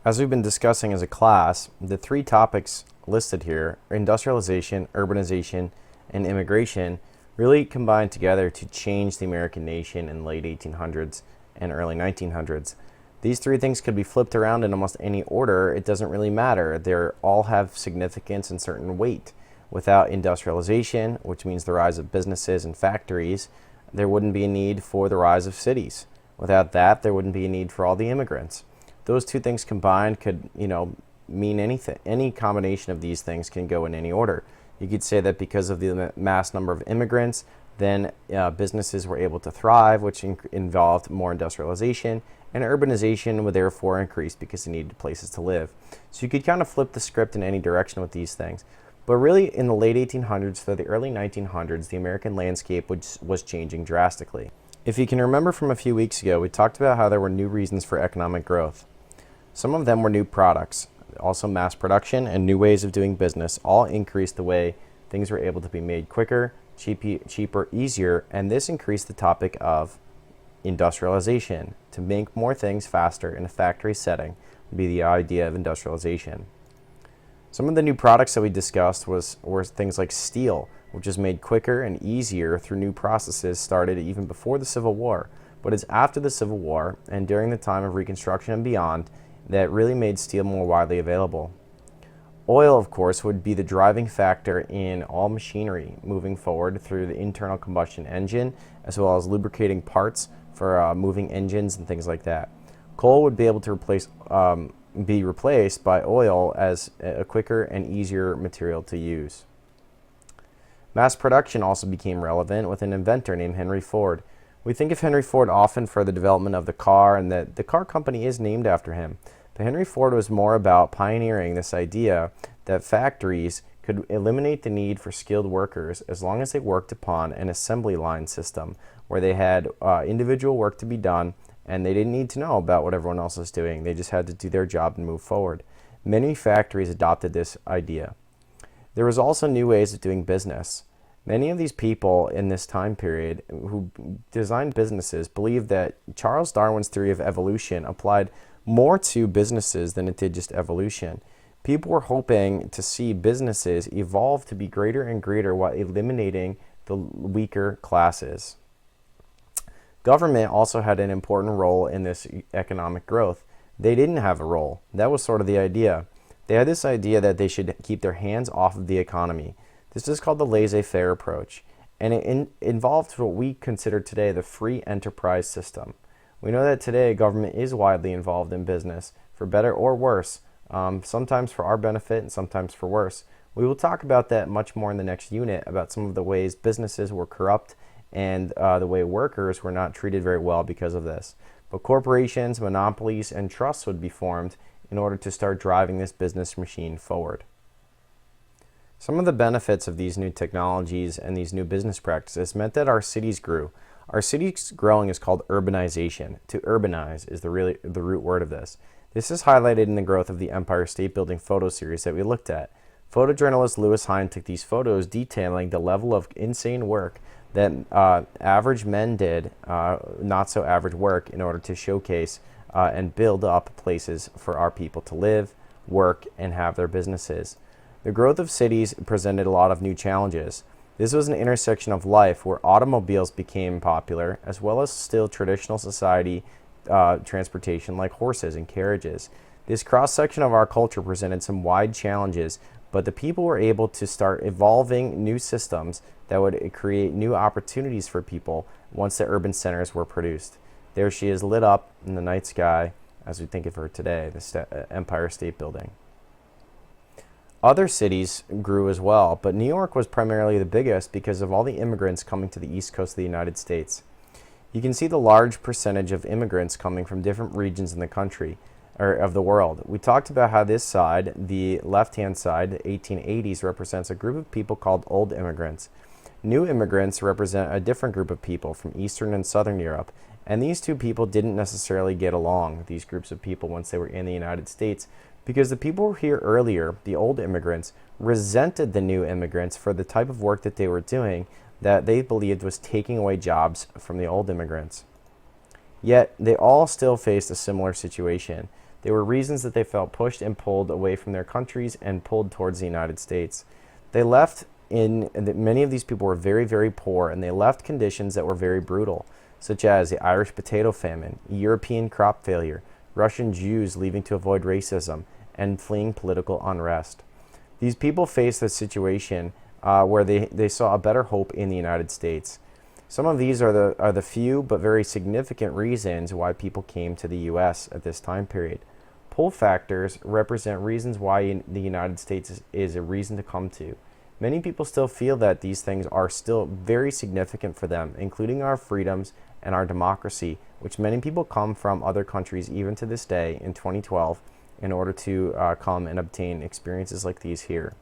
As we've been discussing as a class, the three topics listed here, industrialization, urbanization, and immigration, really combined together to change the American nation in the late 1800s and early 1900s. These three things could be flipped around in almost any order. It doesn't really matter. They all have significance and certain weight. Without industrialization, which means the rise of businesses and factories, there wouldn't be a need for the rise of cities. Without that, there wouldn't be a need for all the immigrants. Those two things combined could, mean anything. Any combination of these things can go in any order. You could say that because of the mass number of immigrants, then businesses were able to thrive, which involved more industrialization, and urbanization would therefore increase because they needed places to live. So you could kind of flip the script in any direction with these things. But really, in the late 1800s to the early 1900s, the American landscape was changing drastically. If you can remember from a few weeks ago, we talked about how there were new reasons for economic growth. Some of them were new products, also mass production and new ways of doing business all increased the way things were able to be made quicker, cheaper, easier, and this increased the topic of industrialization. To make more things faster in a factory setting would be the idea of industrialization. Some of the new products that we discussed were things like steel, which is made quicker and easier through new processes started even before the Civil War, but it's after the Civil War and during the time of Reconstruction and beyond that really made steel more widely available. Oil, of course, would be the driving factor in all machinery moving forward through the internal combustion engine, as well as lubricating parts for moving engines and things like that. Coal would be able to be replaced by oil as a quicker and easier material to use. Mass production also became relevant with an inventor named Henry Ford. We think of Henry Ford often for the development of the car, and that the car company is named after him. But Henry Ford was more about pioneering this idea that factories could eliminate the need for skilled workers as long as they worked upon an assembly line system where they had individual work to be done and they didn't need to know about what everyone else was doing. They just had to do their job and move forward. Many factories adopted this idea. There was also new ways of doing business. Many of these people in this time period who designed businesses believed that Charles Darwin's theory of evolution applied more to businesses than it did just evolution. People were hoping to see businesses evolve to be greater and greater while eliminating the weaker classes. Government also had an important role in this economic growth. They didn't have a role. That was sort of the idea. They had this idea that they should keep their hands off of the economy. This is called the laissez-faire approach, and it involved what we consider today the free enterprise system. We know that today government is widely involved in business, for better or worse, sometimes for our benefit and sometimes for worse. We will talk about that much more in the next unit, about some of the ways businesses were corrupt and the way workers were not treated very well because of this. But corporations, monopolies, and trusts would be formed in order to start driving this business machine forward. Some of the benefits of these new technologies and these new business practices meant that our cities grew. Our cities growing is called urbanization. To urbanize is the root word of this. This is highlighted in the growth of the Empire State Building photo series that we looked at. Photojournalist Lewis Hine took these photos detailing the level of insane work that average men did, not so average work, in order to showcase and build up places for our people to live, work, and have their businesses. The growth of cities presented a lot of new challenges. This was an intersection of life where automobiles became popular, as well as still traditional society transportation like horses and carriages. This cross-section of our culture presented some wide challenges, but the people were able to start evolving new systems that would create new opportunities for people once the urban centers were produced. There she is, lit up in the night sky as we think of her today, the Empire State Building. Other cities grew as well, but New York was primarily the biggest because of all the immigrants coming to the east coast of the United States. You can see the large percentage of immigrants coming from different regions in the country, or of the world. We talked about how this side, the left-hand side, the 1880s, represents a group of people called old immigrants. New immigrants represent a different group of people from Eastern and Southern Europe, and these two people didn't necessarily get along, these groups of people, once they were in the United States, because the people who were here earlier, the old immigrants, resented the new immigrants for the type of work that they were doing that they believed was taking away jobs from the old immigrants. Yet, they all still faced a similar situation. They were reasons that they felt pushed and pulled away from their countries and pulled towards the United States. They left many of these people were very, very poor, and they left conditions that were very brutal, such as the Irish potato famine, European crop failure, Russian Jews leaving to avoid racism, and fleeing political unrest. These people faced a situation where they saw a better hope in the United States. Some of these are the few but very significant reasons why people came to the U.S. at this time period. Pull factors represent reasons why the United States is a reason to come to. Many people still feel that these things are still very significant for them, including our freedoms and our democracy, which many people come from other countries even to this day in 2012 in order to come and obtain experiences like these here.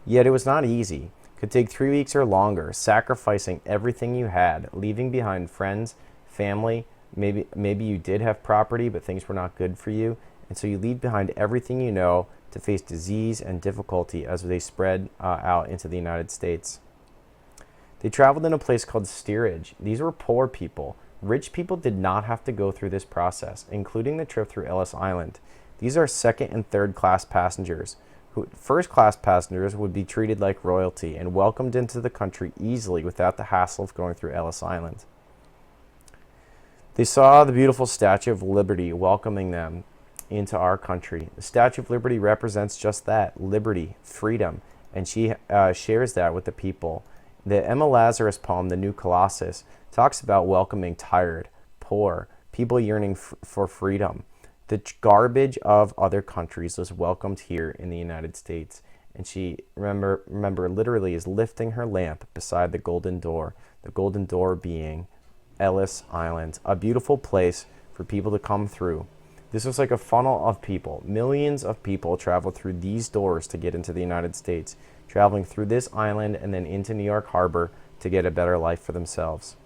Yet it was not easy. It could take 3 weeks or longer, sacrificing everything you had, leaving behind friends, family. Maybe you did have property, but things were not good for you, and so you leave behind everything you know to face disease and difficulty as they spread out into the United States. They traveled in a place called steerage. These were poor people. Rich people did not have to go through this process, including the trip through Ellis Island. These are second and third class passengers. First class passengers would be treated like royalty and welcomed into the country easily without the hassle of going through Ellis Island. They saw the beautiful Statue of Liberty welcoming them into our country. The Statue of Liberty represents just that, liberty, freedom, and she shares that with the people. The Emma Lazarus poem, The New Colossus, talks about welcoming tired, poor, people yearning for freedom. The garbage of other countries was welcomed here in the United States, and she, remember, literally is lifting her lamp beside the golden door being Ellis Island, a beautiful place for people to come through. This was like a funnel of people. Millions of people traveled through these doors to get into the United States, traveling through this island and then into New York Harbor to get a better life for themselves.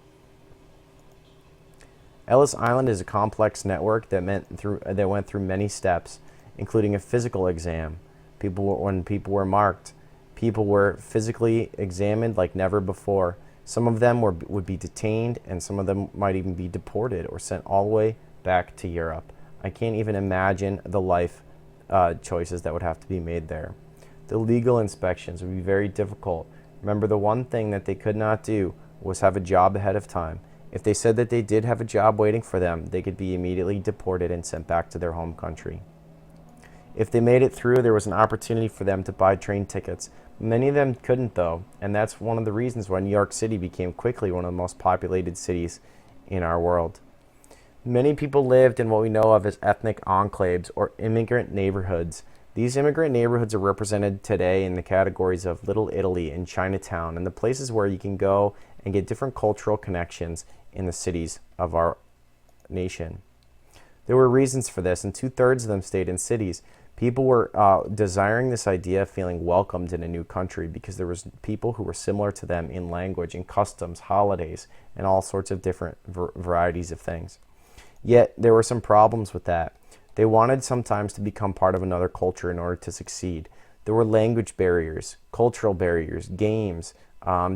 Ellis Island is a complex network that went through many steps, including a physical exam. When people were marked, people were physically examined like never before. Some of them would be detained, and some of them might even be deported or sent all the way back to Europe. I can't even imagine the life choices that would have to be made there. The legal inspections would be very difficult. Remember, the one thing that they could not do was have a job ahead of time. If they said that they did have a job waiting for them, they could be immediately deported and sent back to their home country. If they made it through, there was an opportunity for them to buy train tickets. Many of them couldn't, though, and that's one of the reasons why New York City became quickly one of the most populated cities in our world. Many people lived in what we know of as ethnic enclaves or immigrant neighborhoods. These immigrant neighborhoods are represented today in the categories of Little Italy and Chinatown, and the places where you can go and get different cultural connections in the cities of our nation. There were reasons for this, and 2/3 of them stayed in cities. People were desiring this idea of feeling welcomed in a new country because there was people who were similar to them in language and customs, holidays, and all sorts of different varieties of things. Yet there were some problems with that. They wanted sometimes to become part of another culture in order to succeed. There were language barriers, cultural barriers, games,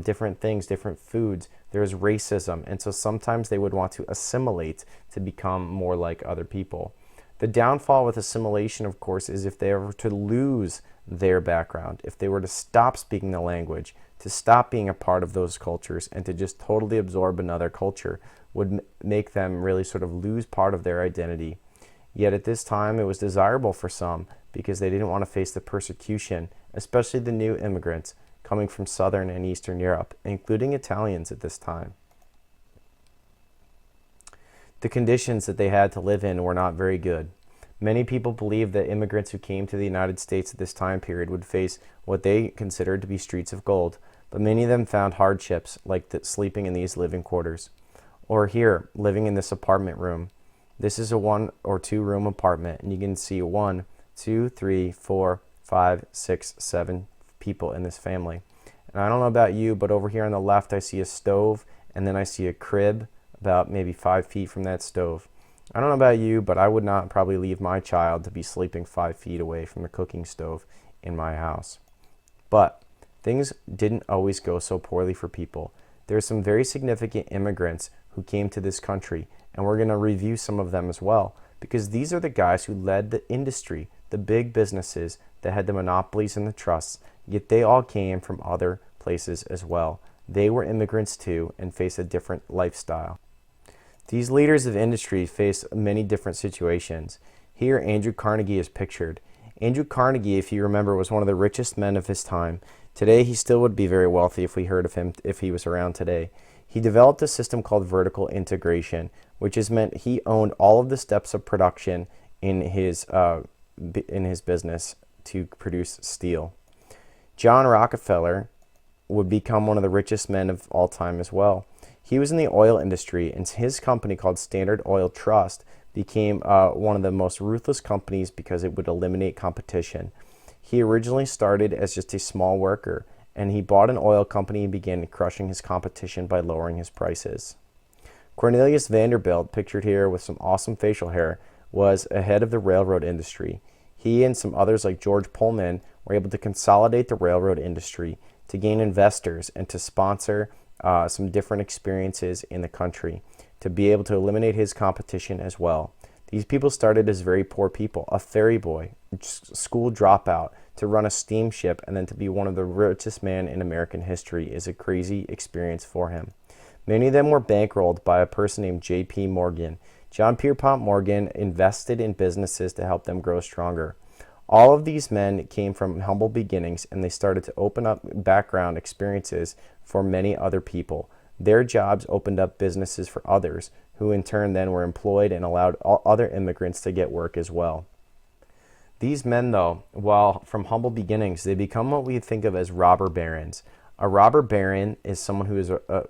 different things, different foods. There was racism, and so sometimes they would want to assimilate to become more like other people. The downfall with assimilation, of course, is if they were to lose their background, if they were to stop speaking the language, to stop being a part of those cultures, and to just totally absorb another culture, would make them really sort of lose part of their identity. Yet at this time, it was desirable for some because they didn't want to face the persecution, especially the new immigrants coming from Southern and Eastern Europe, including Italians at this time. The conditions that they had to live in were not very good. Many people believed that immigrants who came to the United States at this time period would face what they considered to be streets of gold, but many of them found hardships like sleeping in these living quarters. Or here, living in this apartment room. This is a 1 or 2 room apartment, and you can see 1, 2, 3, 4, 5, 6, 7 people in this family. And I don't know about you, but over here on the left I see a stove, and then I see a crib about maybe 5 feet from that stove. I don't know about you, but I would not probably leave my child to be sleeping 5 feet away from the cooking stove in my house. But things didn't always go so poorly for people. There are some very significant immigrants who came to this country, and we're going to review some of them as well. because these are the guys who led the industry, the big businesses that had the monopolies and the trusts, yet they all came from other places as well. They were immigrants too and faced a different lifestyle. These leaders of industry faced many different situations. Here, Andrew Carnegie is pictured. Andrew Carnegie, if you remember, was one of the richest men of his time. Today, he still would be very wealthy if we heard of him, if he was around today. He developed a system called vertical integration, which has meant he owned all of the steps of production in his business to produce steel. John Rockefeller would become one of the richest men of all time as well. He was in the oil industry, and his company called Standard Oil Trust became one of the most ruthless companies because it would eliminate competition. He originally started as just a small worker, and he bought an oil company and began crushing his competition by lowering his prices. Cornelius Vanderbilt, pictured here with some awesome facial hair, was ahead of the railroad industry. He and some others like George Pullman were able to consolidate the railroad industry, to gain investors, and to sponsor some different experiences in the country, to be able to eliminate his competition as well. These people started as very poor people, a ferry boy, school dropout, to run a steamship, and then to be one of the richest men in American history is a crazy experience for him. Many of them were bankrolled by a person named J.P. Morgan. John Pierpont Morgan invested in businesses to help them grow stronger. All of these men came from humble beginnings, and they started to open up background experiences for many other people. Their jobs opened up businesses for others, who in turn then were employed and allowed other immigrants to get work as well. These men, though, while from humble beginnings, they become what we think of as robber barons. A robber baron is someone who is a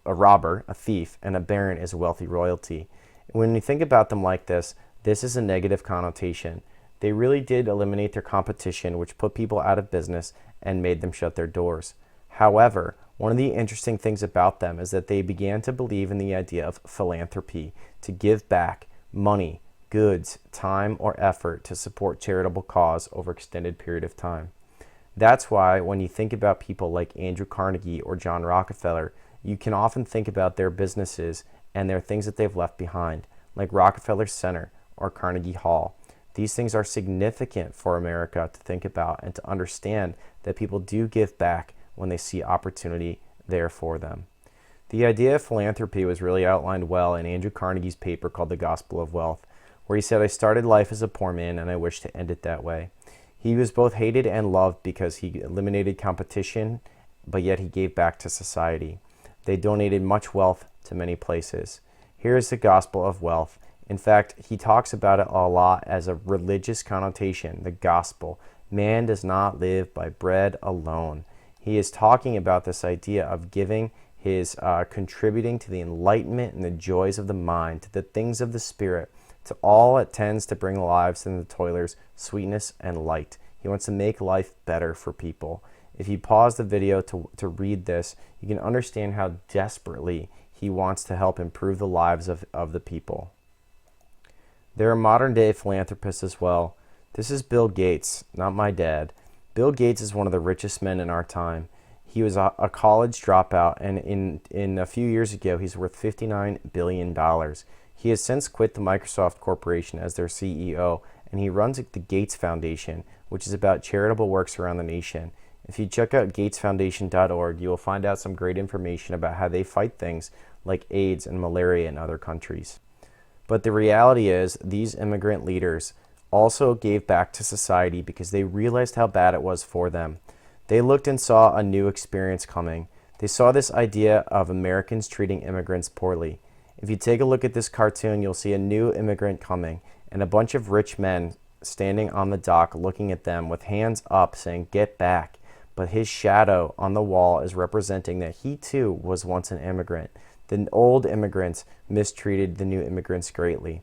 robber, a thief, and a baron is a wealthy royalty. When you think about them like this is a negative connotation. They really did eliminate their competition, which put people out of business and made them shut their doors. However, one of the interesting things about them is that they began to believe in the idea of philanthropy, to give back money, goods, time, or effort to support charitable cause over an extended period of time. That's why when you think about people like Andrew Carnegie or John Rockefeller, you can often think about their businesses and their things that they've left behind, like Rockefeller Center or Carnegie Hall. These things are significant for America to think about and to understand that people do give back when they see opportunity there for them. The idea of philanthropy was really outlined well in Andrew Carnegie's paper called The Gospel of Wealth, where he said, "I started life as a poor man and I wish to end it that way." He was both hated and loved because he eliminated competition, but yet he gave back to society. They donated much wealth to many places. Here is the Gospel of Wealth. In fact, he talks about it a lot as a religious connotation, the gospel. Man does not live by bread alone. He is talking about this idea of giving his contributing to the enlightenment and the joys of the mind, to the things of the spirit, to all it tends to bring the lives and the toilers sweetness and light. He wants to make life better for people. If you pause the video to read this, you can understand how desperately he wants to help improve the lives of the people. There are modern day philanthropists as well. This is Bill Gates, not my dad. Bill Gates is one of the richest men in our time. He was a college dropout, and in a few years ago, he's worth $59 billion. He has since quit the Microsoft Corporation as their CEO, and he runs the Gates Foundation, which is about charitable works around the nation. If you check out gatesfoundation.org, you will find out some great information about how they fight things like AIDS and malaria in other countries. But the reality is, these immigrant leaders also gave back to society because they realized how bad it was for them. They looked and saw a new experience coming. They saw this idea of Americans treating immigrants poorly. If you take a look at this cartoon, you'll see a new immigrant coming and a bunch of rich men standing on the dock looking at them with hands up saying, "Get back." But his shadow on the wall is representing that he too was once an immigrant. The old immigrants mistreated the new immigrants greatly.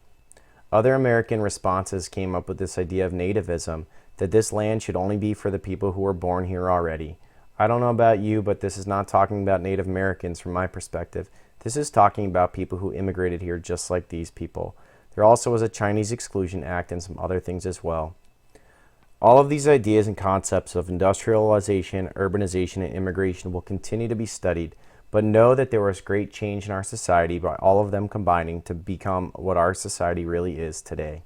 Other American responses came up with this idea of nativism, that this land should only be for the people who were born here already. I don't know about you, but this is not talking about Native Americans from my perspective. This is talking about people who immigrated here just like these people. There also was a Chinese Exclusion Act and some other things as well. All of these ideas and concepts of industrialization, urbanization, and immigration will continue to be studied, but know that there was great change in our society by all of them combining to become what our society really is today.